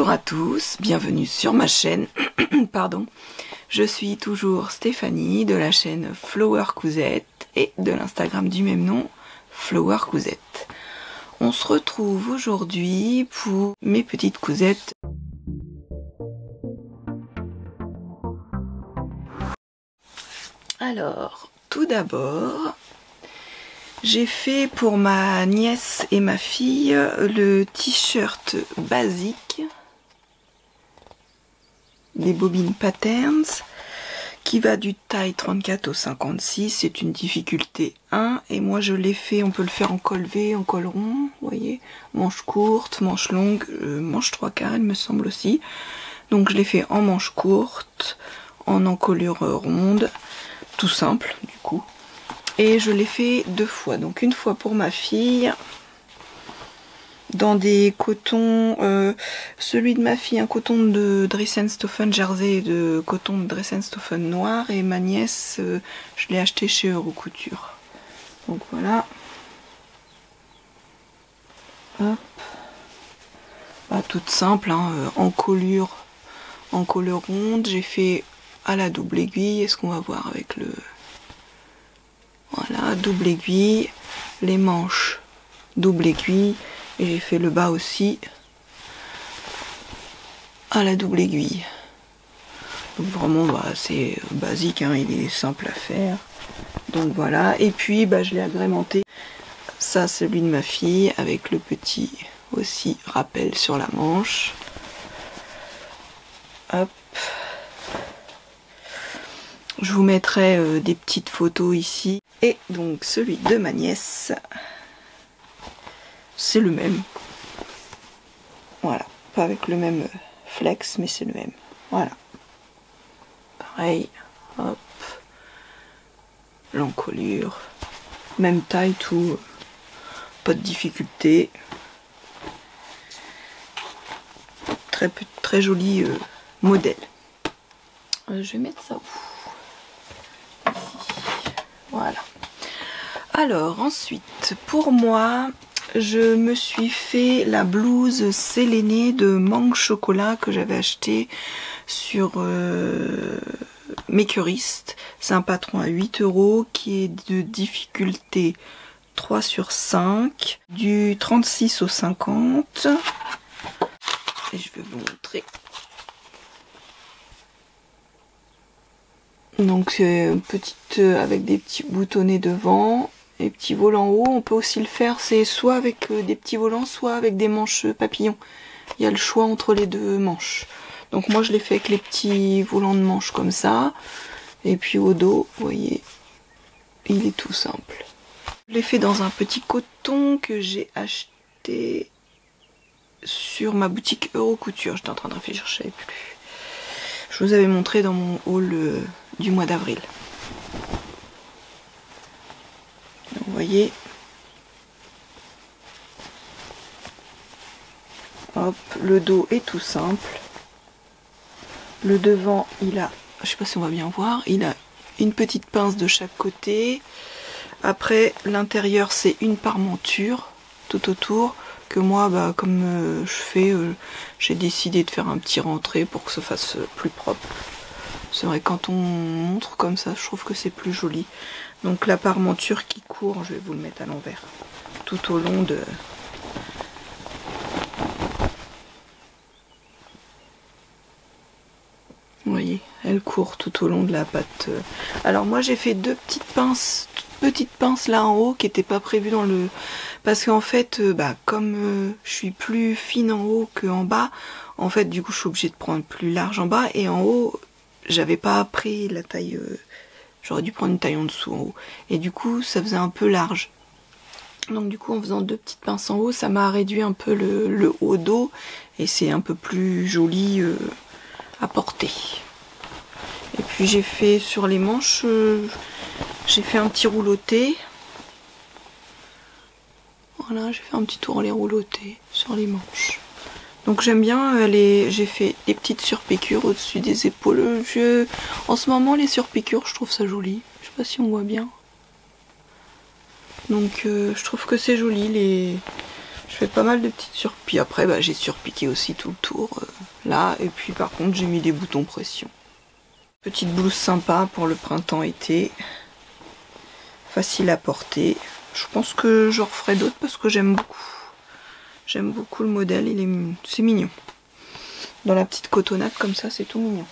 Bonjour à tous, bienvenue sur ma chaîne. Pardon. Je suis toujours Stéphanie de la chaîne Flower Cousette et de l'Instagram du même nom, Flower Cousette. On se retrouve aujourd'hui pour mes petites cousettes. Alors, tout d'abord, j'ai fait pour ma nièce et ma fille le t-shirt basique des bobines Patterns qui va du taille 34 au 56. C'est une difficulté 1 et moi je l'ai fait, on peut le faire en col V, en col rond, vous voyez, manche courte, manche longue, manche 3/4 il me semble aussi. Donc je l'ai fait en manche courte, en encolure ronde, tout simple du coup. Et je l'ai fait 2 fois, donc une fois pour ma fille dans des cotons, celui de ma fille un coton de Dressenstoffen jersey et de coton de Dressenstoffen noir, et ma nièce je l'ai acheté chez Eurocouture. Donc voilà. Hop. Bah, toute simple, hein, encolure ronde. J'ai fait à la double aiguille. Est-ce qu'on va voir avec le... Voilà, double aiguille, les manches double aiguille, et j'ai fait le bas aussi à la double aiguille. Donc vraiment bah, c'est basique, hein, il est simple à faire. Donc voilà, et puis bah, je l'ai agrémenté. Ça, celui de ma fille avec le petit aussi rappel sur la manche. Hop. Je vous mettrai des petites photos ici. Et donc celui de ma nièce, c'est le même. Voilà, pas avec le même flex, mais c'est le même. Voilà. Pareil, hop. L'encolure. Même taille, tout. Pas de difficulté. Très joli modèle. Je vais mettre ça où ? Voilà. Alors ensuite, pour moi, je me suis fait la blouse sélénée de mangue chocolat que j'avais acheté sur Makerist. C'est un patron à 8 € qui est de difficulté 3/5, du 36 au 50. Et je vais vous montrer. Donc c'est petite avec des petits boutonnets devant et petits volants haut. On peut aussi le faire, c'est soit avec des petits volants, soit avec des manches papillons. Il y a le choix entre les deux manches. Donc moi je l'ai fait avec les petits volants de manches comme ça. Et puis au dos, vous voyez, il est tout simple. Je l'ai fait dans un petit coton que j'ai acheté sur ma boutique Eurocouture. J'étais en train de réfléchir, je savais plus. Je vous avais montré dans mon haul du mois d'avril. Vous voyez. Hop, le dos est tout simple. Le devant, il a, je sais pas si on va bien voir, il a une petite pince de chaque côté. Après, l'intérieur, c'est une parmenture tout autour. Que moi, bah, comme je fais, j'ai décidé de faire un petit rentré pour que ça fasse plus propre. C'est vrai, quand on montre comme ça, je trouve que c'est plus joli. Donc la parmenture qui court, je vais vous le mettre à l'envers, tout au long de... Vous voyez, elle court tout au long de la patte. Alors moi j'ai fait deux petites pinces là en haut qui n'étaient pas prévues dans le... Parce qu'en fait, bah, comme je suis plus fine en haut qu'en bas, en fait du coup je suis obligée de prendre plus large en bas, et en haut j'avais pas pris la taille, j'aurais dû prendre une taille en dessous en haut, et du coup ça faisait un peu large. Donc du coup en faisant deux petites pinces en haut, ça m'a réduit un peu le haut dos, et c'est un peu plus joli à porter. Et puis j'ai fait sur les manches, j'ai fait un petit rouloté. Voilà, j'ai fait un petit tour les roulotés sur les manches. Donc j'aime bien j'ai fait des petites surpiqûres au-dessus des épaules. En ce moment les surpiqûres, je trouve ça joli. Je sais pas si on voit bien. Donc je trouve que c'est joli. Je fais pas mal de petites surpiques. Puis après, bah, j'ai surpiqué aussi tout le tour, là. Et puis par contre, j'ai mis des boutons pression. Petite blouse sympa pour le printemps-été. Facile à porter. Je pense que je referai d'autres parce que j'aime beaucoup. J'aime beaucoup le modèle, c'est mignon. Dans la petite cotonnade comme ça, c'est tout mignon.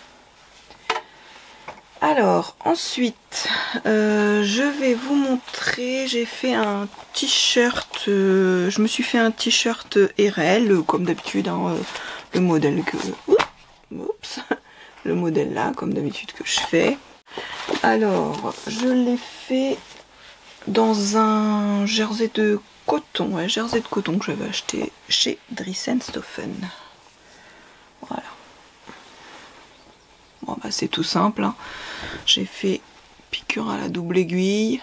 Alors, ensuite, je vais vous montrer, j'ai fait un t-shirt, je me suis fait un t-shirt RL, comme d'habitude, hein, le modèle que... Oups, le modèle là, comme d'habitude que je fais. Alors, je l'ai fait dans un jersey de coton, ouais, jersey de coton que j'avais acheté chez Dries-en-Stoffen. Voilà. Bon bah c'est tout simple, hein. J'ai fait piqûre à la double aiguille,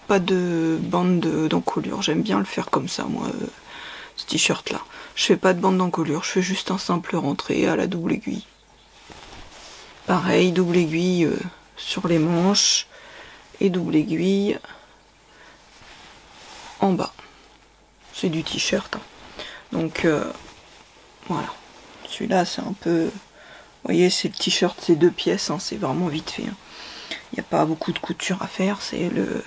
pas de bande d'encolure, j'aime bien le faire comme ça moi, ce t-shirt là. Je fais pas de bande d'encolure, je fais juste un simple rentré à la double aiguille. Pareil, double aiguille sur les manches et double aiguille en bas. C'est du t-shirt, hein. Donc voilà, celui-là c'est un peu... Vous voyez, c'est le t-shirt, c'est 2 pièces, hein, c'est vraiment vite fait. Il n'y a pas beaucoup de couture à faire, c'est le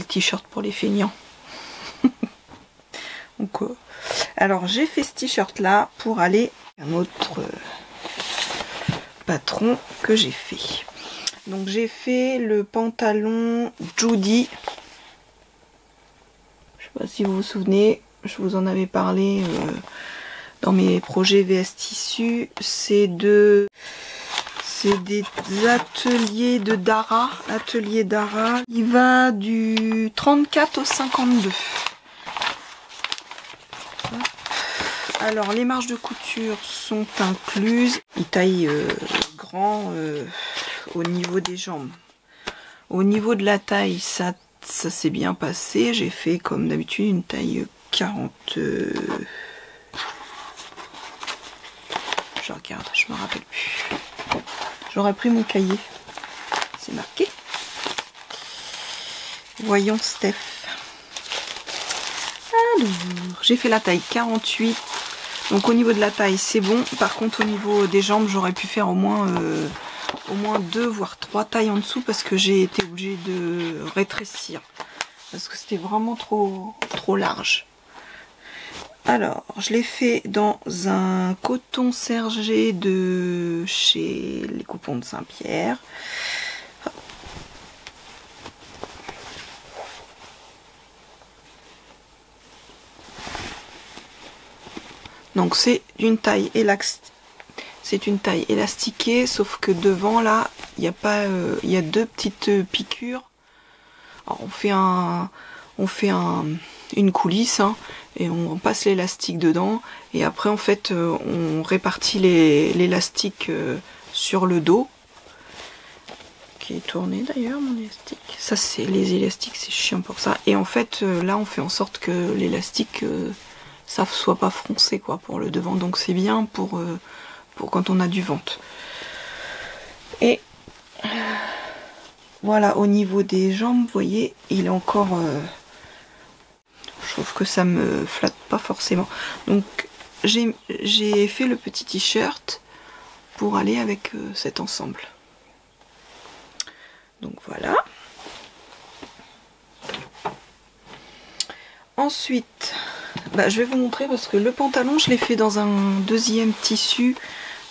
t-shirt pour les feignants. Donc, alors j'ai fait ce t-shirt là pour aller à un autre patron que j'ai fait. Donc j'ai fait le pantalon Judy. Je sais pas si vous vous souvenez, je vous en avais parlé dans mes projets VS Tissu. C'est des ateliers de Dara. Atelier Dara. Il va du 34 au 52. Alors les marges de couture sont incluses. Il taille grand au niveau des jambes. Au niveau de la taille, ça s'est bien passé. J'ai fait comme d'habitude une taille 40. Je regarde, je me rappelle plus. J'aurais pris mon cahier. C'est marqué. Voyons Steph. Alors, j'ai fait la taille 48. Donc au niveau de la taille, c'est bon. Par contre, au niveau des jambes, j'aurais pu faire au moins 2 voire 3 tailles en dessous parce que j'ai été obligée de rétrécir. Parce que c'était vraiment trop large. Alors, je l'ai fait dans un coton sergé de chez les Coupons de Saint-Pierre. Donc c'est une taille élastiquée, sauf que devant là, il y a pas, il y a 2 petites piqûres. Alors, on fait une coulisse, hein, et on passe l'élastique dedans, et après en fait on répartit l'élastique sur le dos, qui est tourné d'ailleurs mon élastique. Ça c'est les élastiques, c'est chiant pour ça. Et en fait là on fait en sorte que l'élastique ça soit pas froncé quoi pour le devant, donc c'est bien pour quand on a du ventre. Et voilà, au niveau des jambes, vous voyez, il est encore... je trouve que ça me flatte pas forcément. Donc, j'ai fait le petit t-shirt pour aller avec cet ensemble. Donc, voilà. Ensuite, bah, je vais vous montrer parce que le pantalon, je l'ai fait dans un deuxième tissu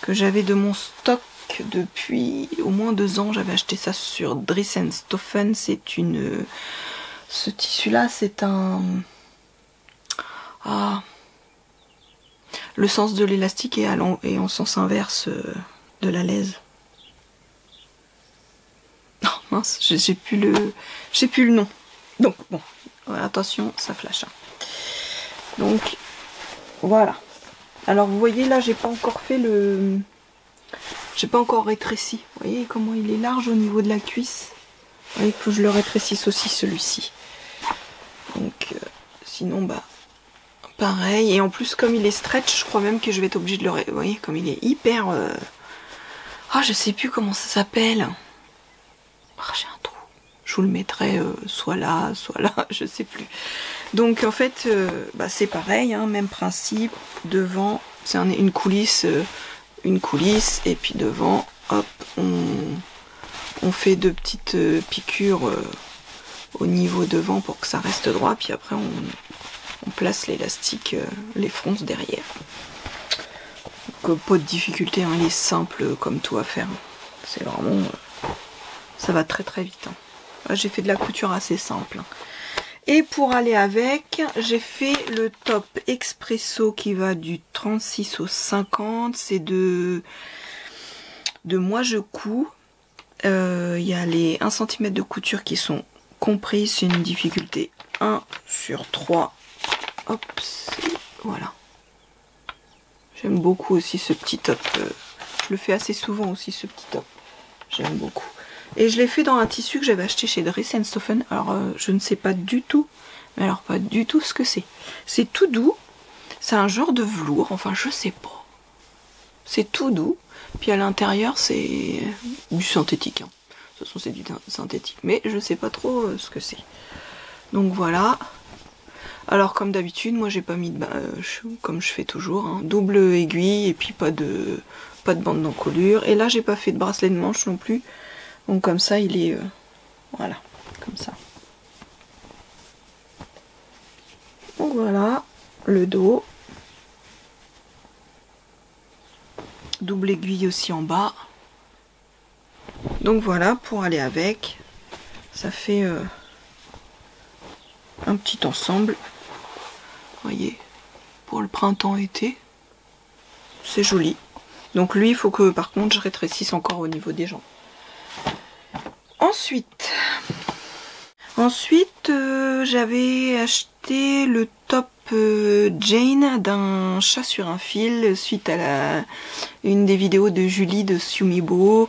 que j'avais de mon stock depuis au moins 2 ans. J'avais acheté ça sur Dries-en-Stoffen. C'est une... Ce tissu-là, c'est un... Ah... Le sens de l'élastique est en sens inverse de la laise. Oh mince, j'ai plus le nom. Donc bon, attention, ça flash. Hein. Donc voilà. Alors vous voyez là, j'ai pas encore fait le... J'ai pas encore rétréci. Vous voyez comment il est large au niveau de la cuisse. Vous voyez que je le rétrécisse aussi celui-ci. Donc sinon bah pareil. Et en plus comme il est stretch, je crois même que je vais être obligée de le... Vous voyez comme il est hyper... Ah je sais plus comment ça s'appelle. Ah j'ai un trou. Je vous le mettrai soit là, je sais plus. Donc en fait, c'est pareil, hein, même principe. Devant, c'est une coulisse, et puis devant, hop, on fait deux petites piqûres au niveau devant pour que ça reste droit. Puis après, on place l'élastique, les fronces derrière. Donc, pas de difficulté, hein, il est simple comme tout à faire. C'est vraiment, ça va très très vite. Hein. J'ai fait de la couture assez simple. Hein. Et pour aller avec, j'ai fait le top expresso qui va du 36 au 50. C'est de moi je couds. Il y a les 1 cm de couture qui sont compris. C'est une difficulté 1/3. Hop, voilà. J'aime beaucoup aussi ce petit top. Je le fais assez souvent aussi ce petit top. J'aime beaucoup. Et je l'ai fait dans un tissu que j'avais acheté chez Dress & Stophen. Alors je ne sais pas du tout, mais alors pas du tout ce que c'est. C'est tout doux. C'est un genre de velours, enfin je sais pas. C'est tout doux. Puis à l'intérieur c'est du synthétique. Hein. De toute façon c'est du synthétique. Mais je sais pas trop ce que c'est. Donc voilà. Alors comme d'habitude, moi j'ai pas mis de comme je fais toujours, hein, double aiguille et puis pas de bande d'encolure. Et là j'ai pas fait de bracelet de manche non plus. Donc comme ça il est voilà, comme ça. Donc voilà le dos. Double aiguille aussi en bas. Donc voilà pour aller avec. Ça fait un petit ensemble. Vous voyez, pour le printemps-été. C'est joli. Donc lui il faut que par contre je rétrécisse encore au niveau des jambes. Ensuite, j'avais acheté le top Jane d'un chat sur un fil suite à une des vidéos de Julie de Sumibo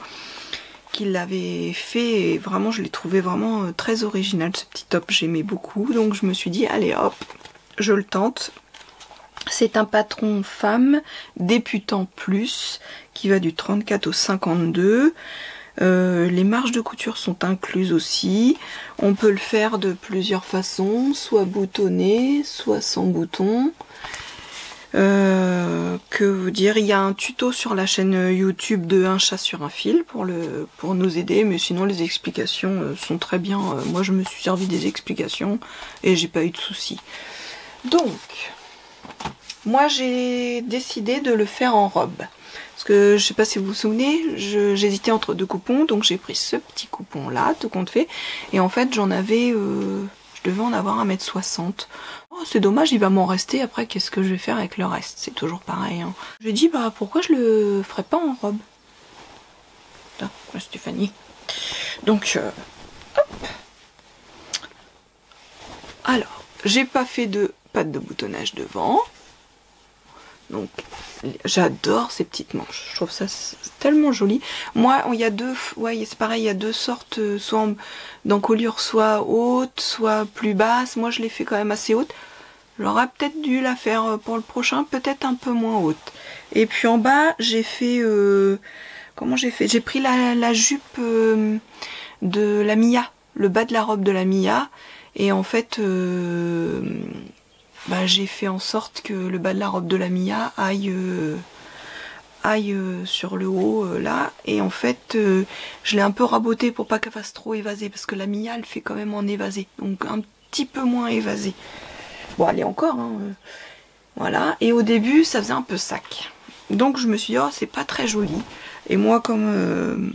qui l'avait fait et vraiment je l'ai trouvé vraiment très original ce petit top, j'aimais beaucoup donc je me suis dit allez hop, je le tente. C'est un patron femme débutant plus qui va du 34 au 52. Les marges de couture sont incluses aussi. On peut le faire de plusieurs façons, soit boutonné, soit sans bouton. Que vous dire, il y a un tuto sur la chaîne YouTube de Un chat sur un fil pour nous aider, mais sinon les explications sont très bien. Moi je me suis servi des explications et j'ai pas eu de soucis. Donc, moi j'ai décidé de le faire en robe. Parce que je sais pas si vous vous souvenez, j'hésitais entre deux coupons, donc j'ai pris ce petit coupon là, tout compte fait. Et en fait j'en avais, je devais en avoir 1,60 m. Oh, c'est dommage, il va m'en rester, après qu'est-ce que je vais faire avec le reste? C'est toujours pareil. Hein. Je lui ai dit, bah pourquoi je le ferais pas en robe? Là, Stéphanie. Donc, hop. Alors, j'ai pas fait de patte de boutonnage devant. Donc, j'adore ces petites manches. Je trouve ça tellement joli. Moi, il y a deux, ouais, c'est pareil, il y a deux sortes, soit d'encolure, soit haute, soit plus basse. Moi, je l'ai fait quand même assez haute. J'aurais peut-être dû la faire pour le prochain, peut-être un peu moins haute. Et puis en bas, j'ai fait, comment j'ai fait? J'ai pris la jupe de la Mia, le bas de la robe de la Mia, et en fait. J'ai fait en sorte que le bas de la robe de la Mia aille sur le haut là, et en fait je l'ai un peu raboté pour pas qu'elle fasse trop évasée, parce que la Mia elle fait quand même en évasé, donc un petit peu moins évasée. Bon, elle est encore, hein, voilà, et au début ça faisait un peu sac, donc je me suis dit oh c'est pas très joli, et moi comme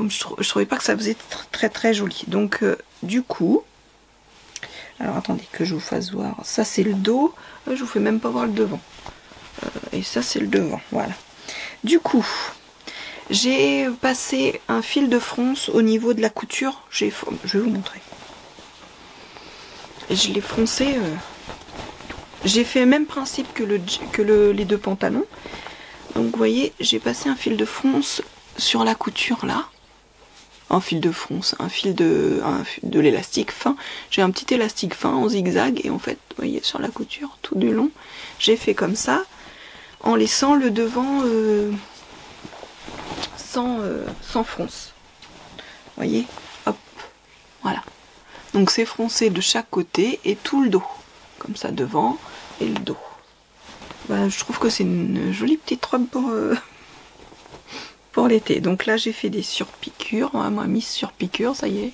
je trouvais pas que ça faisait très très joli, donc du coup. Alors attendez que je vous fasse voir. Ça c'est le dos. Je vous fais même pas voir le devant. Et ça c'est le devant. Voilà. Du coup, j'ai passé un fil de fronce au niveau de la couture. Je vais vous montrer. Et je l'ai froncé. J'ai fait le même principe que les deux pantalons. Donc vous voyez, j'ai passé un fil de fronce sur la couture là. Un fil de fronce, un fil de l'élastique fin. J'ai un petit élastique fin en zigzag et en fait, vous voyez, sur la couture, tout du long, j'ai fait comme ça, en laissant le devant sans fronce. Vous voyez, hop, Voilà. Donc c'est froncé de chaque côté et tout le dos. Comme ça devant et le dos. Voilà, je trouve que c'est une jolie petite robe pour l'été. Donc là j'ai fait des surpiqûres. On m'a mis surpiqûres, ça y est,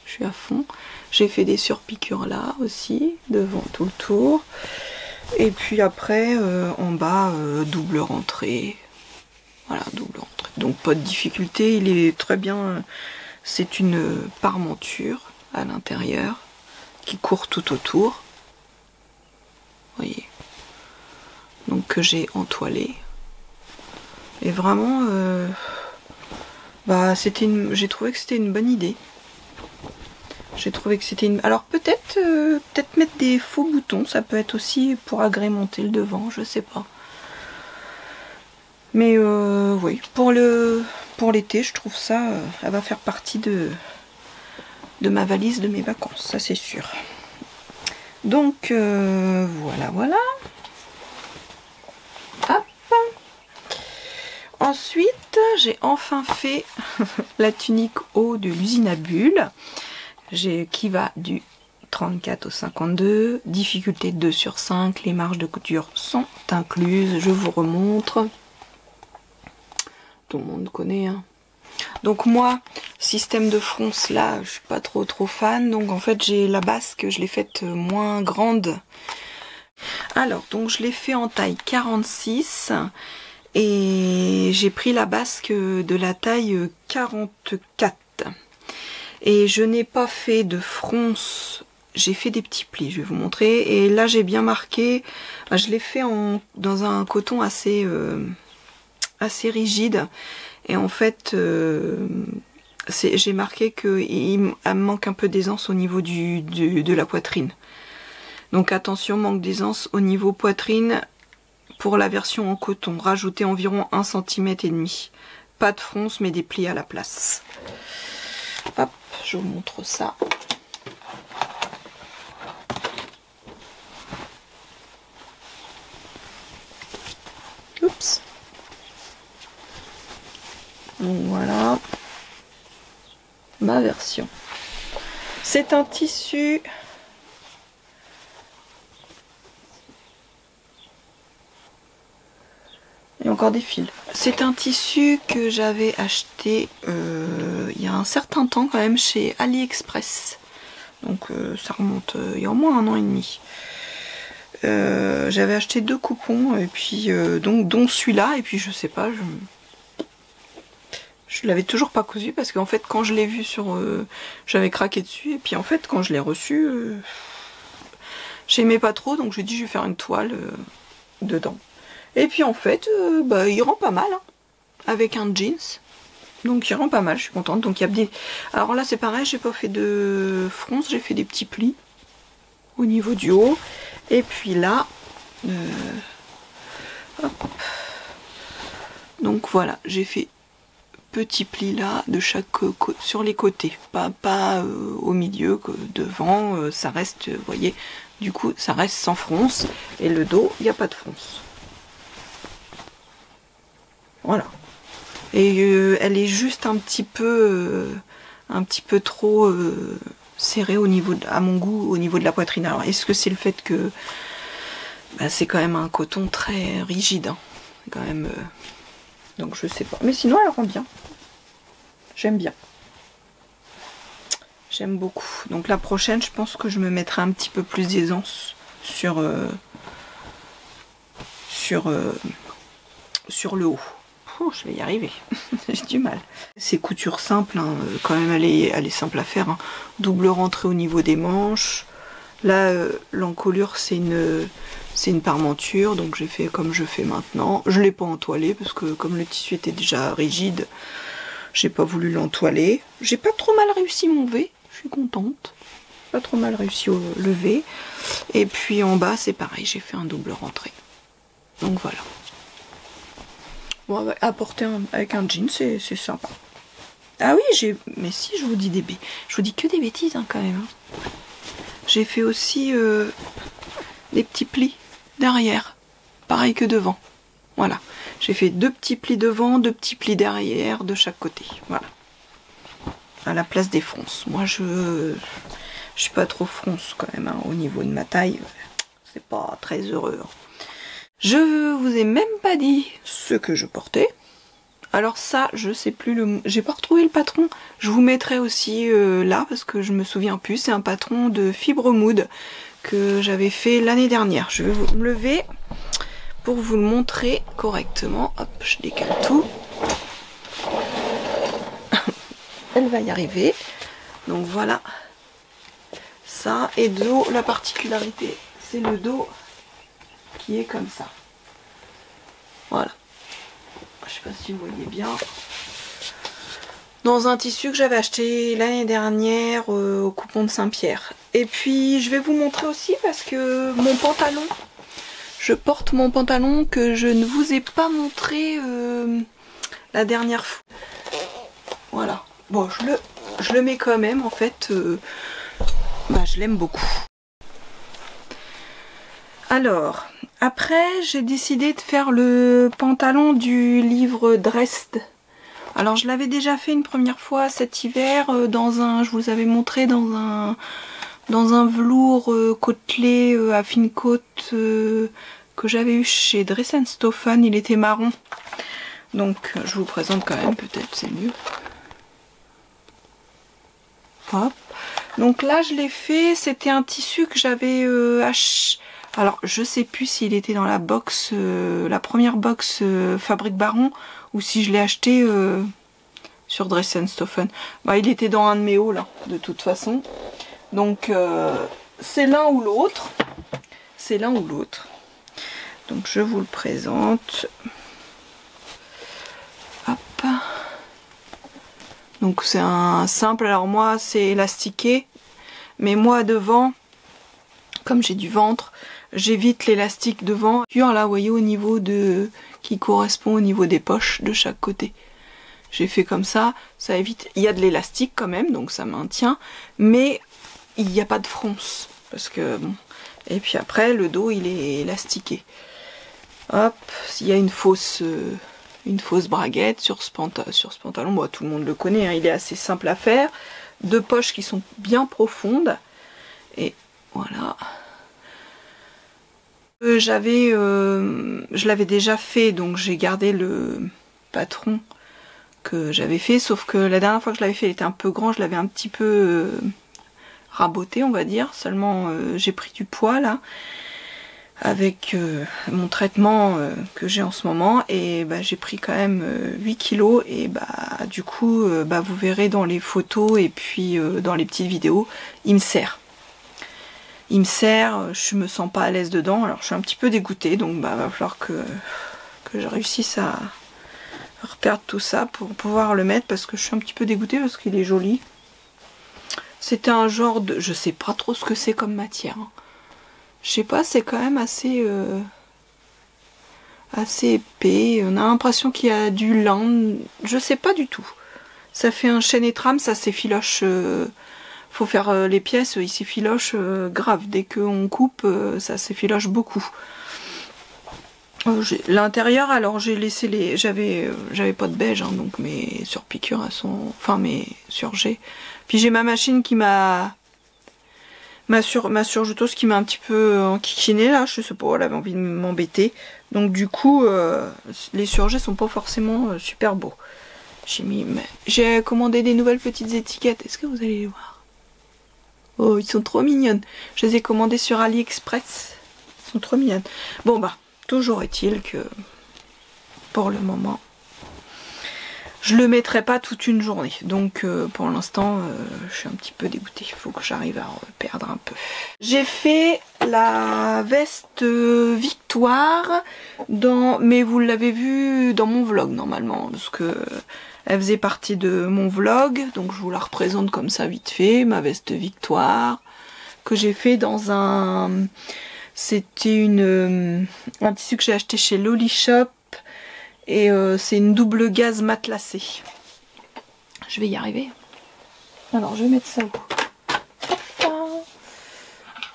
je suis à fond. J'ai fait des surpiqûres là aussi, devant tout le tour. Et puis après en bas, double rentrée. Voilà, double rentrée. Donc pas de difficulté, il est très bien. C'est une parmenture à l'intérieur qui court tout autour. Vous voyez. Donc que j'ai entoilé. Et vraiment, j'ai trouvé que c'était une bonne idée. J'ai trouvé que c'était une... Alors peut-être mettre des faux boutons, ça peut être aussi pour agrémenter le devant, je sais pas. Mais oui, pour l'été, je trouve ça, elle va faire partie de ma valise de mes vacances, ça c'est sûr. Donc voilà. Hop. Ensuite, j'ai enfin fait la tunique haut de l'usine à bulles, qui va du 34 au 52, difficulté 2 sur 5, les marges de couture sont incluses, je vous remontre. Tout le monde connaît, hein. Donc moi, système de fronce là, je suis pas trop fan, donc en fait j'ai la basque, je l'ai faite moins grande. Alors, donc je l'ai fait en taille 46 et j'ai pris la basque de la taille 44. Et je n'ai pas fait de fronce, j'ai fait des petits plis, je vais vous montrer. Et là j'ai bien marqué, je l'ai fait dans un coton assez rigide. Et en fait, j'ai marqué qu'il me manque un peu d'aisance au niveau de la poitrine. Donc attention, manque d'aisance au niveau poitrine pour la version en coton. Rajoutez environ 1,5 cm. Pas de fronce, mais des plis à la place. Hop, je vous montre ça. Oups. Donc voilà ma version. C'est un tissu et encore des fils. C'est un tissu que j'avais acheté il y a un certain temps quand même chez AliExpress. Donc ça remonte il y a au moins 1 an et demi. J'avais acheté 2 coupons et puis donc dont celui-là, et puis je sais pas, je l'avais toujours pas cousu parce qu'en fait quand je l'ai vu j'avais craqué dessus, et puis en fait quand je l'ai reçu, j'aimais pas trop, donc j'ai dit je vais faire une toile dedans. Et puis en fait, il rend pas mal, hein, avec un jeans. Donc il rend pas mal, je suis contente. Donc il y a des... Alors là c'est pareil, j'ai pas fait de fronce, j'ai fait des petits plis au niveau du haut. Et puis là, hop. Donc voilà, j'ai fait petits plis là de chaque côté, sur les côtés, pas au milieu, que devant, ça reste, vous voyez, du coup ça reste sans fronce. Et le dos, il n'y a pas de fronce. Voilà. Et elle est juste un petit peu trop serrée au niveau à mon goût, au niveau de la poitrine. Alors est-ce que c'est le fait que c'est quand même un coton très rigide, hein. Quand même, donc je sais pas. Mais sinon elle rend bien. J'aime bien. J'aime beaucoup. Donc la prochaine, je pense que je me mettrai un petit peu plus d'aisance sur le haut. Oh, je vais y arriver. J'ai du mal. C'est couture simple, hein. Quand même elle est simple à faire, hein. Double rentrée au niveau des manches. Là l'encolure c'est une parmenture, donc j'ai fait comme je fais maintenant. Je l'ai pas entoilé parce que comme le tissu était déjà rigide, j'ai pas voulu l'entoiler. J'ai pas trop mal réussi mon V, je suis contente. Pas trop mal réussi le V. Et puis en bas c'est pareil, j'ai fait un double rentrée. Donc voilà. Bon, à porter avec un jean, c'est sympa. Ah oui, mais si, je vous dis je vous dis que des bêtises, hein, quand même. Hein. J'ai fait aussi des petits plis derrière, pareil que devant. Voilà. J'ai fait 2 petits plis devant, 2 petits plis derrière, de chaque côté. Voilà. à la place des fronces. Moi je suis pas trop fronce quand même, hein, au niveau de ma taille, c'est pas très heureux. Hein. Je vous ai même pas dit ce que je portais. Alors ça, je sais plus, j'ai pas retrouvé le patron. Je vous mettrai aussi là parce que je me souviens plus. C'est un patron de Fibre Mood que j'avais fait l'année dernière. Je vais me lever pour vous le montrer correctement. Hop, je décale tout. Elle va y arriver. Donc voilà. Ça et dos, la particularité, c'est le dos qui est comme ça. Voilà. Je sais pas si vous voyez bien. Dans un tissu que j'avais acheté l'année dernière au coupon de Saint-Pierre. Et puis je vais vous montrer aussi parce que mon pantalon, je porte mon pantalon que je ne vous ai pas montré la dernière fois. Voilà. Bon, je le mets quand même en fait. Je l'aime beaucoup. Alors, après j'ai décidé de faire le pantalon du livre Dresde. Alors je l'avais déjà fait une première fois cet hiver dans un, je vous avais montré dans un velours côtelé à fine côte que j'avais eu chez Dressenstoffen. Il était marron. Donc je vous présente quand même, peut-être c'est mieux. Hop. Donc là je l'ai fait, c'était un tissu que j'avais acheté. Alors je sais plus s'il était dans la box, la première box Fabrique Baron, ou si je l'ai acheté sur Dressenstoffen. Il était dans un de mes hauts là, de toute façon. Donc c'est l'un ou l'autre. C'est l'un ou l'autre. Donc je vous le présente. Hop. Donc c'est un simple, alors moi c'est élastiqué, mais moi devant, comme j'ai du ventre, j'évite l'élastique devant. Là, vous voyez, au niveau de, qui correspond au niveau des poches de chaque côté. J'ai fait comme ça évite, il y a de l'élastique quand même, donc ça maintient, mais il n'y a pas de fronce, parce que bon. Et puis après, le dos il est élastiqué. Hop, il y a une fausse braguette sur ce pantalon, bon, tout le monde le connaît, hein, il est assez simple à faire. Deux poches qui sont bien profondes, et voilà. Je l'avais déjà fait, donc j'ai gardé le patron que j'avais fait, sauf que la dernière fois que je l'avais fait, il était un peu grand, je l'avais un petit peu raboté, on va dire, seulement j'ai pris du poids là, avec mon traitement que j'ai en ce moment, et j'ai pris quand même 8 kilos, et du coup, vous verrez dans les photos, et puis dans les petites vidéos, il me sert. Il me sert, je me sens pas à l'aise dedans, alors je suis un petit peu dégoûtée, donc va falloir que je réussisse à reperdre tout ça pour pouvoir le mettre, parce que je suis un petit peu dégoûtée parce qu'il est joli. C'était un genre de, je sais pas trop ce que c'est comme matière. Hein. Je sais pas, c'est quand même assez épais. On a l'impression qu'il y a du lin, je sais pas du tout. Ça fait un chaîne et trame, ça s'effiloche. Faut faire les pièces, il s'effiloche grave. Dès qu'on coupe, ça s'effiloche beaucoup. L'intérieur, alors j'ai laissé les, j'avais pas de beige, hein, donc mes surpiqûres elles sont, enfin mes surjets. Puis j'ai ma machine qui m'a, ma surjeteuse qui m'a un petit peu enquiquinée là, je sais pas, elle avait envie de m'embêter. Donc du coup, les surjets sont pas forcément super beaux. J'ai commandé des nouvelles petites étiquettes. Est-ce que vous allez les voir? Oh, ils sont trop mignonnes. Je les ai commandées sur AliExpress. Ils sont trop mignonnes. Bon toujours est-il que pour le moment, je le mettrai pas toute une journée. Donc pour l'instant, je suis un petit peu dégoûtée. Il faut que j'arrive à perdre un peu. J'ai fait la veste Victoire mais vous l'avez vu dans mon vlog normalement, parce que elle faisait partie de mon vlog, donc je vous la représente comme ça vite fait, ma veste Victoire, que j'ai fait dans un... C'était un tissu que j'ai acheté chez Loli Shop, et c'est une double gaze matelassée. Je vais y arriver. Alors je vais mettre ça où?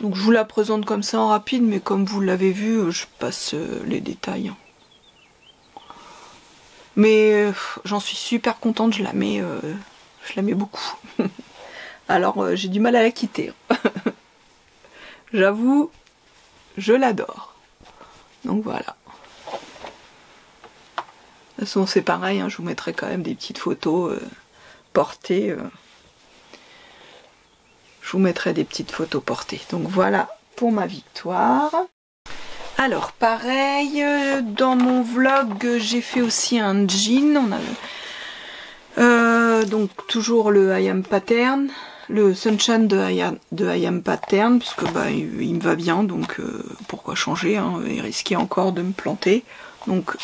Donc je vous la présente comme ça en rapide, mais comme vous l'avez vu, je passe les détails. Mais j'en suis super contente, je la mets Je l'aimais beaucoup. Alors j'ai du mal à la quitter. J'avoue, je l'adore. Donc voilà. De toute façon c'est pareil, hein, je vous mettrai quand même des petites photos portées. Je vous mettrai des petites photos portées. Donc voilà pour ma victoire. Alors pareil, dans mon vlog j'ai fait aussi un jean. Donc toujours le I Am Pattern, le Sunshine de I Am Pattern, puisque bah, il me va bien, donc pourquoi changer hein, et risquer encore de me planter. Donc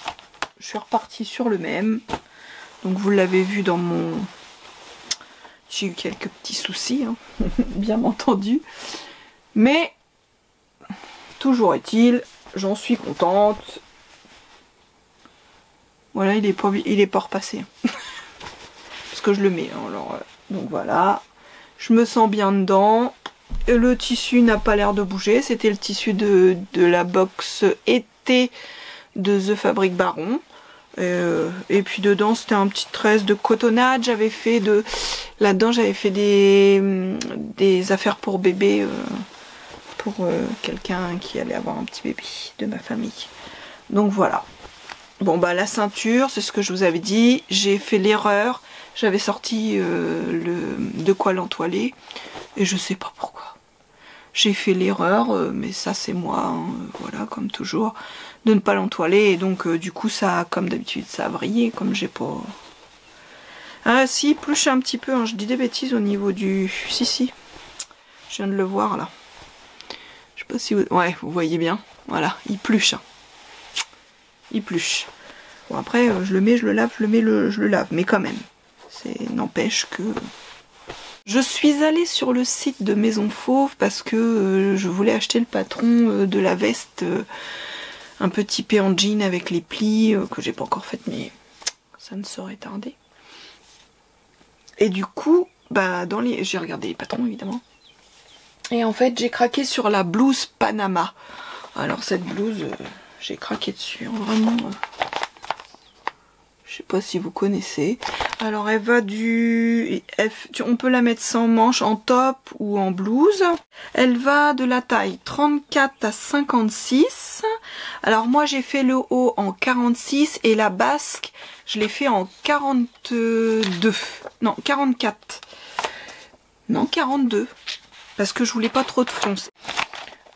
je suis repartie sur le même. Donc vous l'avez vu dans mon... J'ai eu quelques petits soucis, hein, bien entendu. Mais toujours est-il, j'en suis contente. Voilà, il est pas repassé. Parce que je le mets. Hein, alors, donc voilà. Je me sens bien dedans. Le tissu n'a pas l'air de bouger. C'était le tissu de la box été de The Fabric Baron. Et puis dedans c'était un petit tresse de cotonnade. J'avais fait de... Là-dedans j'avais fait des affaires pour bébé. Pour quelqu'un qui allait avoir un petit bébé de ma famille. Donc voilà. Bon bah la ceinture, c'est ce que je vous avais dit. J'ai fait l'erreur. J'avais sorti de quoi l'entoiler. Et je sais pas pourquoi. J'ai fait l'erreur, mais ça c'est moi, hein, voilà, comme toujours, de ne pas l'entoiler. Et donc du coup ça, comme d'habitude, ça a vrillé, comme j'ai pas... Ah si, il pluche un petit peu, hein, je dis des bêtises au niveau du... Si, je viens de le voir là. Je sais pas si vous... Ouais, vous voyez bien, voilà, il pluche. Hein. Il pluche. Bon après, je le mets, je le lave, je le mets, je le lave, mais quand même. N'empêche que... Je suis allée sur le site de Maison Fauve parce que je voulais acheter le patron de la veste un peu typé en jean avec les plis que j'ai pas encore fait, mais ça ne saurait tarder. Et du coup, bah j'ai regardé les patrons évidemment. Et en fait, j'ai craqué sur la blouse Panama. Alors cette blouse, j'ai craqué dessus, hein, vraiment. Je sais pas si vous connaissez. Alors elle va on peut la mettre sans manches, en top ou en blouse. Elle va de la taille 34 à 56. Alors moi j'ai fait le haut en 46 et la basque je l'ai fait en 42. Non 44. Non 42. Parce que je voulais pas trop de fronce.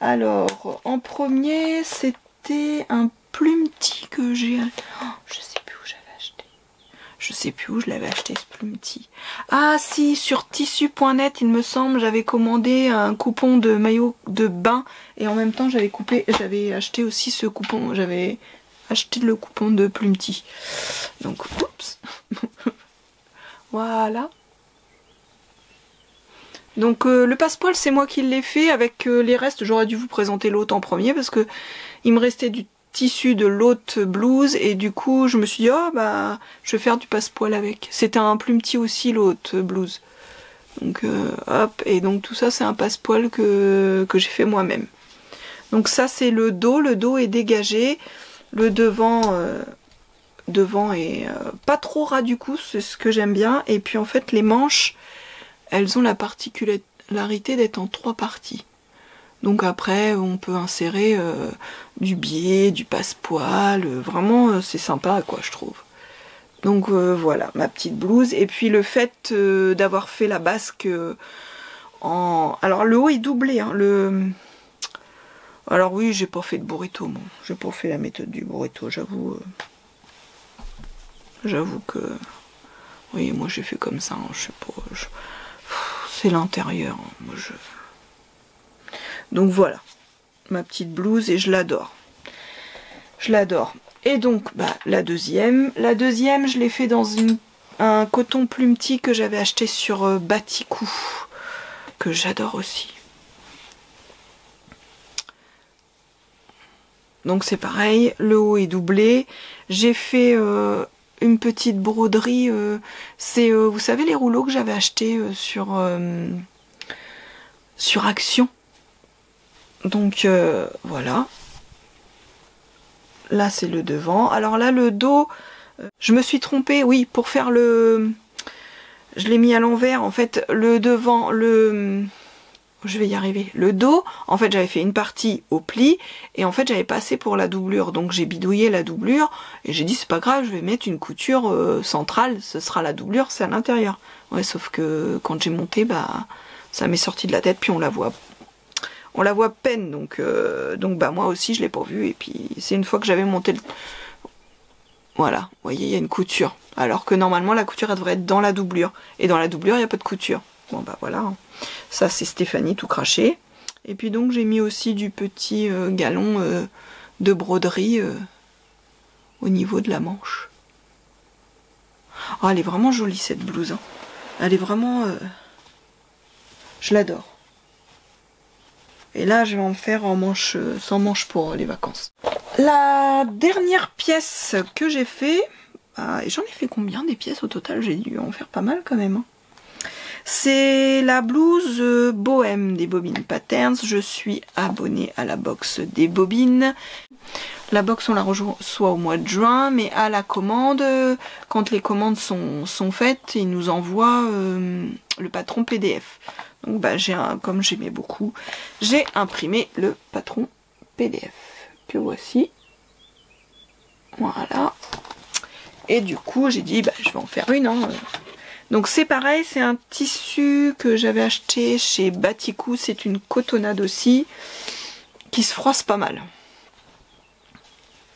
Alors en premier c'était un plumetis que j'ai... Oh, je sais plus où j'avais acheté. Je sais plus où je l'avais acheté ce plumetis. Ah si, sur tissu.net il me semble, j'avais commandé un coupon de maillot de bain et en même temps j'avais acheté aussi ce coupon, j'avais acheté le coupon de plumetis. Donc oups. Voilà. Donc le passepoil c'est moi qui l'ai fait avec les restes, j'aurais dû vous présenter l'autre en premier parce que il me restait du tissu de l'autre blouse et du coup je me suis dit oh bah je vais faire du passepoil avec. C'était un plumetis aussi l'autre blouse. Donc hop, et donc tout ça c'est un passepoil que j'ai fait moi-même. Donc ça c'est le dos est dégagé, le devant est pas trop ras du cou, c'est ce que j'aime bien. Et puis en fait les manches, elles ont la particularité d'être en 3 parties. Donc après on peut insérer du biais, du passepoil, vraiment c'est sympa quoi je trouve. Donc voilà ma petite blouse. Et puis le fait d'avoir fait la basque en... Alors le haut est doublé, hein, Alors oui j'ai pas fait de burrito, bon. J'ai pas fait la méthode du burrito, j'avoue. J'avoue que... Oui moi j'ai fait comme ça, hein, je sais pas... C'est l'intérieur, hein, moi je... Donc voilà, ma petite blouse et je l'adore. Je l'adore. Et donc bah, la deuxième je l'ai fait dans un coton plumetis que j'avais acheté sur Baticou, que j'adore aussi. Donc c'est pareil, le haut est doublé. J'ai fait une petite broderie, c'est vous savez les rouleaux que j'avais achetés sur Action. Donc voilà. Là c'est le devant. Alors là le dos, je me suis trompée, oui, pour faire je l'ai mis à l'envers. En fait, le devant, je vais y arriver. Le dos, en fait, j'avais fait une partie au pli et en fait, j'avais pas assez pour la doublure. Donc, j'ai bidouillé la doublure et j'ai dit, c'est pas grave, je vais mettre une couture centrale. Ce sera la doublure, c'est à l'intérieur. Ouais, sauf que quand j'ai monté, bah, ça m'est sorti de la tête puis on la voit peine. Donc bah, moi aussi, je l'ai pas vu. Et puis, c'est une fois que j'avais monté le... Voilà, vous voyez, il y a une couture. Alors que normalement, la couture, elle devrait être dans la doublure. Et dans la doublure, il n'y a pas de couture. Bon, bah voilà. Ça, c'est Stéphanie tout craché. Et puis donc, j'ai mis aussi du petit galon de broderie au niveau de la manche. Oh, elle est vraiment jolie, cette blouse. Hein. Elle est vraiment... je l'adore. Et là, je vais en faire en manche, sans manche pour les vacances. La dernière pièce que j'ai fait... j'en ai fait combien des pièces au total? J'ai dû en faire pas mal quand même. Hein. C'est la blouse Bohème des Bobines Patterns. Je suis abonnée à la box des bobines. La box, on la reçoit au mois de juin, mais à la commande, quand les commandes sont faites, ils nous envoient le patron PDF. Donc, bah, comme j'aimais beaucoup, j'ai imprimé le patron PDF que voici. Voilà. Et du coup, j'ai dit, bah, je vais en faire une. Hein. Donc c'est pareil, c'est un tissu que j'avais acheté chez Batikou, c'est une cotonnade aussi, qui se froisse pas mal.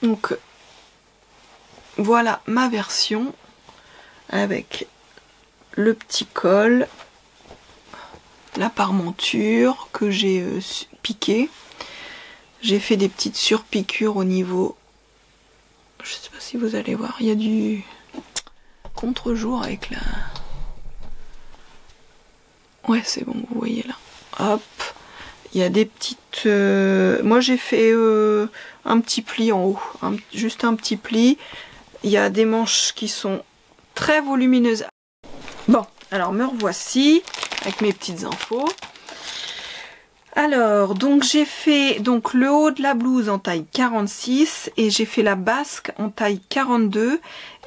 Donc voilà ma version, avec le petit col, la parmenture que j'ai piqué. J'ai fait des petites surpiqûres au niveau, je sais pas si vous allez voir, il y a du contre-jour avec la... Ouais, c'est bon, vous voyez là. Hop. Il y a des petites... Moi, j'ai fait un petit pli en haut. Juste un petit pli. Il y a des manches qui sont très volumineuses. Bon, alors me revoici avec mes petites infos. Alors, donc j'ai fait donc le haut de la blouse en taille 46 et j'ai fait la basque en taille 42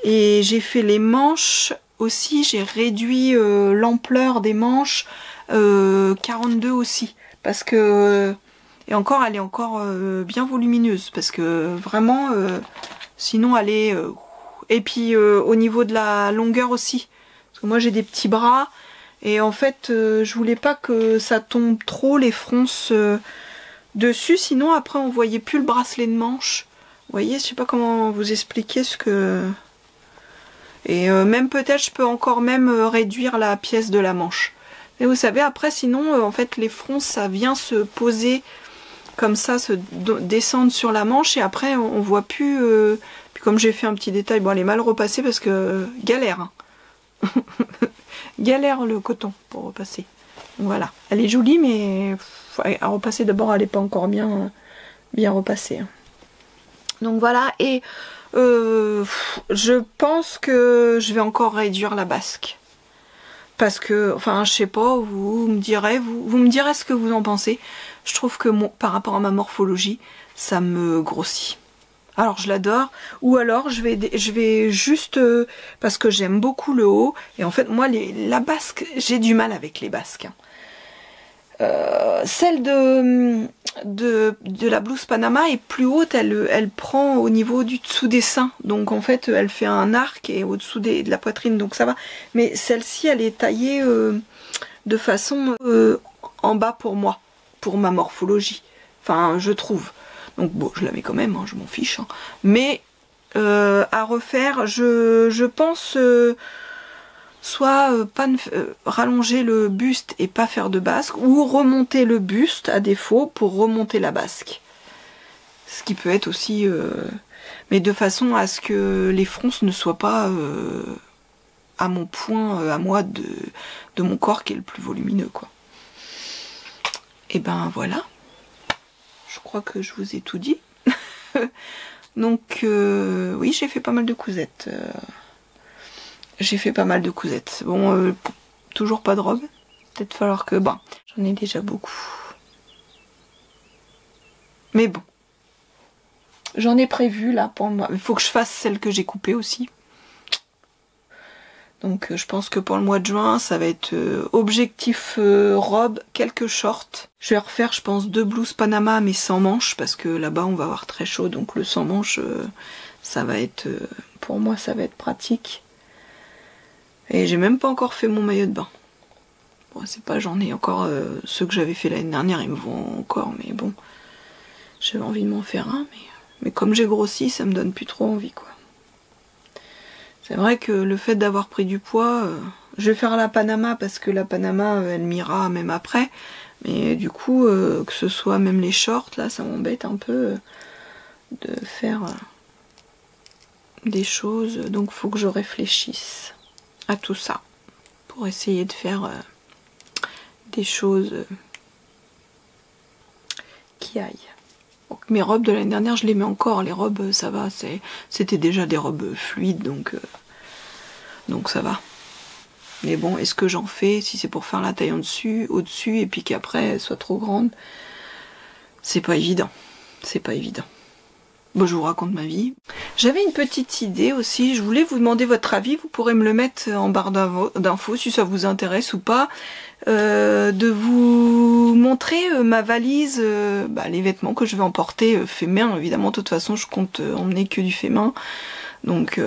et j'ai fait les manches aussi, j'ai réduit l'ampleur des manches 42 aussi parce que et encore elle est encore bien volumineuse parce que vraiment sinon elle est et puis au niveau de la longueur aussi parce que moi j'ai des petits bras. Et en fait, je voulais pas que ça tombe trop les fronces dessus, sinon après on voyait plus le bracelet de manche. Vous voyez, je sais pas comment vous expliquer ce que... Et même peut-être je peux encore même réduire la pièce de la manche. Et vous savez, après sinon, en fait les fronces ça vient se poser comme ça, se descendre sur la manche et après on voit plus... Puis comme j'ai fait un petit détail, bon elle est mal repassée parce que galère. Hein. Galère le coton pour repasser. Donc voilà, elle est jolie mais à repasser d'abord, elle n'est pas encore bien repassée. Donc voilà, et je pense que je vais encore réduire la basque. Parce que, enfin je sais pas, vous me direz ce que vous en pensez. Je trouve que par rapport à ma morphologie, ça me grossit. Alors je l'adore, ou alors je vais juste parce que j'aime beaucoup le haut et en fait moi la basque, j'ai du mal avec les basques. Celle de la blouse Panama est plus haute, elle prend au niveau du dessous des seins, donc en fait elle fait un arc et au-dessous de la poitrine, donc ça va. Mais celle-ci elle est taillée de façon en bas pour moi, pour ma morphologie, enfin je trouve. Donc bon, je la mets quand même, hein, je m'en fiche. Hein. Mais à refaire, je pense soit rallonger le buste et pas faire de basque, ou remonter le buste à défaut pour remonter la basque. Ce qui peut être aussi... mais de façon à ce que les fronces ne soient pas à mon point, à moi, de mon corps qui est le plus volumineux, quoi. Et ben voilà. Je crois que je vous ai tout dit. Donc oui, j'ai fait pas mal de cousettes. J'ai fait pas mal de cousettes. Bon, toujours pas de robe. Peut-être falloir que... Bon, j'en ai déjà beaucoup. Mais bon. J'en ai prévu là pour moi. Il faut que je fasse celle que j'ai coupée aussi. Donc je pense que pour le mois de juin, ça va être objectif robe, quelques shorts. Je vais refaire, je pense, 2 blouses Panama, mais sans manches, parce que là-bas, on va avoir très chaud. Donc le sans manches, ça va être, pour moi, ça va être pratique. Et j'ai même pas encore fait mon maillot de bain. Bon, c'est pas, j'en ai encore, ceux que j'avais fait l'année dernière, ils me vont encore, mais bon. J'avais envie de m'en faire un, mais comme j'ai grossi, ça me donne plus trop envie, quoi. C'est vrai que le fait d'avoir pris du poids, je vais faire la Panama parce que la Panama, elle m'ira même après. Mais du coup, que ce soit même les shorts, là, ça m'embête un peu de faire des choses. Donc, faut que je réfléchisse à tout ça pour essayer de faire des choses qui aillent. Donc, mes robes de l'année dernière, je les mets encore. Les robes, ça va, c'était déjà des robes fluides, donc ça va. Mais bon, est-ce que j'en fais si c'est pour faire la taille en dessus, au-dessus, et puis qu'après elle soit trop grande? C'est pas évident. C'est pas évident. Bon, je vous raconte ma vie. J'avais une petite idée aussi, je voulais vous demander votre avis, vous pourrez me le mettre en barre d'infos si ça vous intéresse ou pas, de vous montrer ma valise, les vêtements que je vais emporter fait main, évidemment, de toute façon je compte emmener que du fait main, donc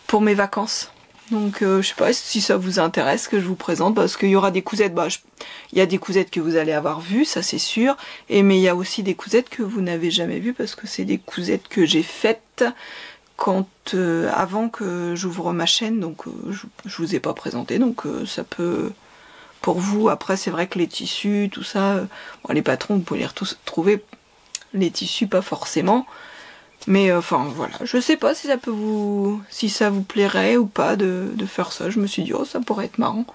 pour mes vacances. Donc je sais pas si ça vous intéresse que je vous présente, parce qu'il y aura des cousettes, il y a des cousettes que vous allez avoir vues, ça c'est sûr, mais il y a aussi des cousettes que vous n'avez jamais vues, parce que c'est des cousettes que j'ai faites avant que j'ouvre ma chaîne, donc je vous ai pas présenté, donc ça peut, pour vous, après c'est vrai que les tissus, tout ça, les patrons vous pouvez les retrouver, les tissus pas forcément. Mais enfin voilà, je sais pas si ça peut si ça vous plairait ou pas de faire ça. Je me suis dit oh ça pourrait être marrant.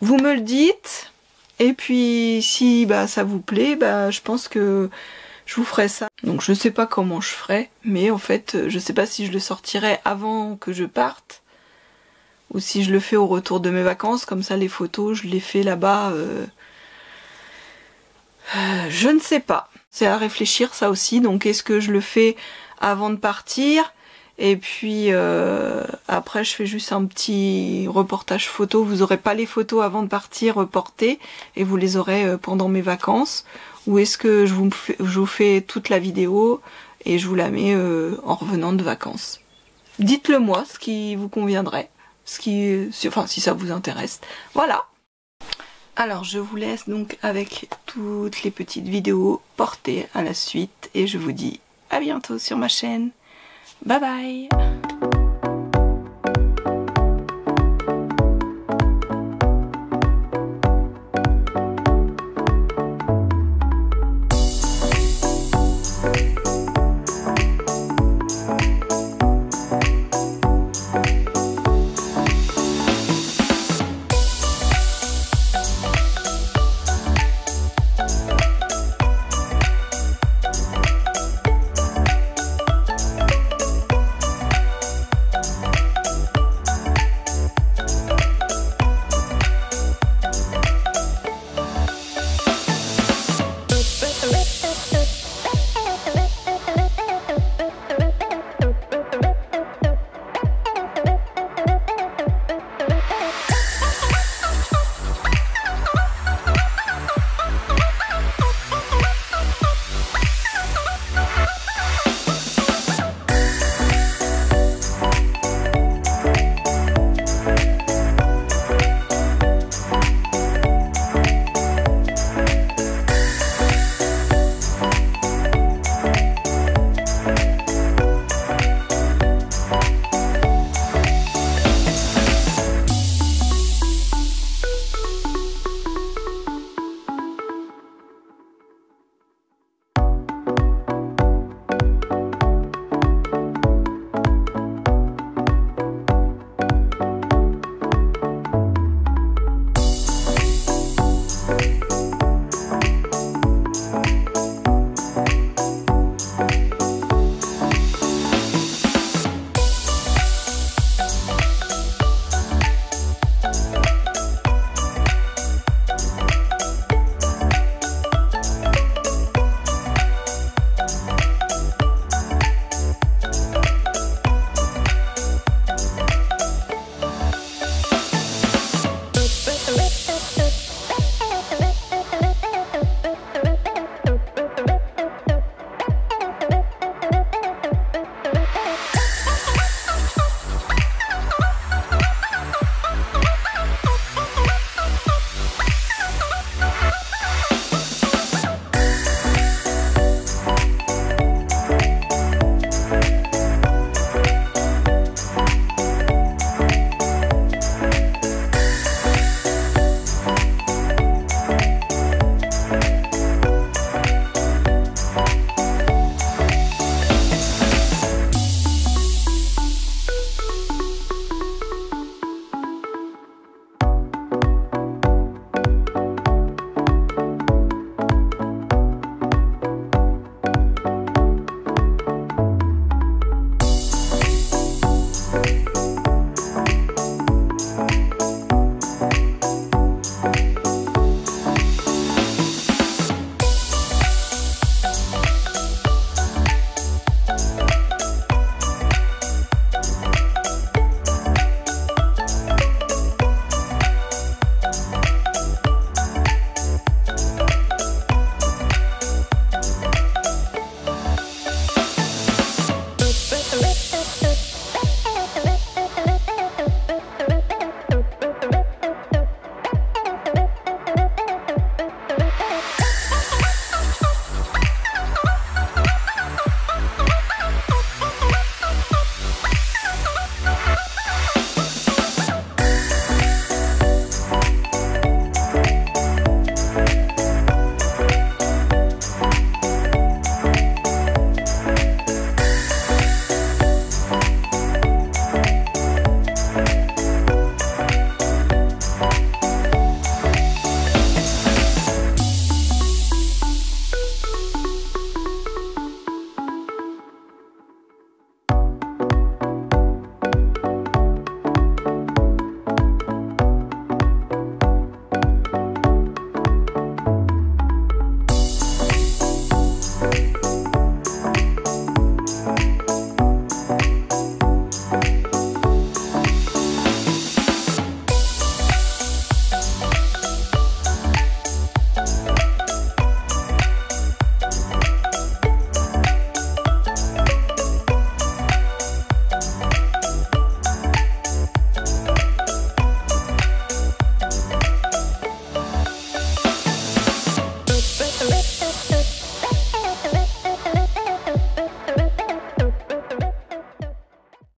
Vous me le dites, et puis si ça vous plaît, je pense que je vous ferai ça. Donc je sais pas comment je ferai, mais en fait je sais pas si je le sortirai avant que je parte, ou si je le fais au retour de mes vacances, comme ça les photos je les fais là-bas. Je ne sais pas. C'est à réfléchir ça aussi, donc est-ce que je le fais avant de partir, et puis après je fais juste un petit reportage photo, vous aurez pas les photos avant de partir reportées, et vous les aurez pendant mes vacances, ou est-ce que je vous fais toute la vidéo, et je vous la mets en revenant de vacances. Dites-le moi, ce qui vous conviendrait, enfin si ça vous intéresse. Voilà. Alors je vous laisse donc avec toutes les petites vidéos portées à la suite, et je vous dis à bientôt sur ma chaîne. Bye bye.